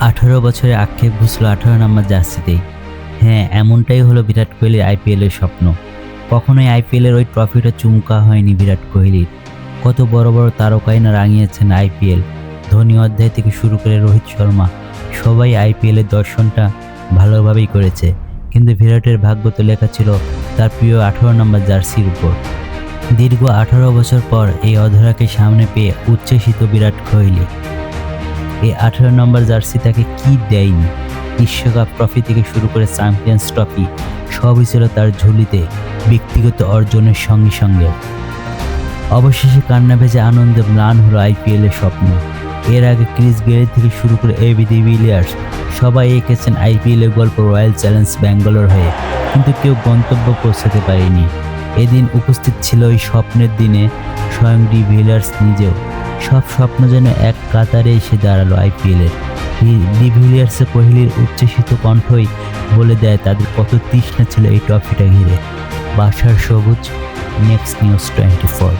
18 বছরের আক্ষেপ ঘুচল 18 নম্বর জার্সিতেই। হ্যাঁ, এমনটাই হলো বিরাট কোহলির আইপিএলের স্বপ্ন। কখনোই আইপিএলের ওই ট্রফিটা চুমকা হয়নি বিরাট কোহলির। কত বড় বড় তারকাই না রাঙিয়েছেন আইপিএল। ধোনি অধ্যায় থেকে শুরু করে রোহিত শর্মা, সবাই আইপিএলের দর্শনটা ভালোভাবেই করেছে। কিন্তু বিরাটের ভাগ্য তো লেখা ছিল তার প্রিয় 18 নম্বর জার্সির উপর। দীর্ঘ 18 বছর পর এই অধরাকে সামনে পেয়ে উচ্ছ্বসিত বিরাট কোহলি। এই 18 নম্বর জার্সি তাকে কি দেয়নি? বিশ্বকাপ ট্রফি থেকে শুরু করে চ্যাম্পিয়ন্স ট্রফি সবই ছিল তার ঝুলিতে, ব্যক্তিগত অর্জনের সঙ্গে সঙ্গে। অবশেষে কান্না ভেজে আনন্দে ম্লান হলো আইপিএলের স্বপ্ন। এর আগে ক্রিস গেইল থেকে শুরু করে এবি ডিভিলিয়ার্স সবাই এঁকেছেন আইপিএলের গল্প রয়্যাল চ্যালেঞ্জ ব্যাঙ্গালোর হয়ে, কিন্তু কেউ গন্তব্য পৌঁছাতে পারেনি। এদিন উপস্থিত ছিল ওই স্বপ্নের দিনে স্বয়ং ডিভিলিয়ার্স নিজেও। সব স্বপ্ন যেন এক কাতারে এসে দাঁড়ালো আইপিএলের। ডিভিলিয়ার্সে কোহলির উচ্ছ্বসিত কণ্ঠই বলে দেয় তাদের কত তৃষ্ণা ছিল এই ট্রফিটা ঘিরে। বাসার সবুজ, নেক্সট নিউজ 24।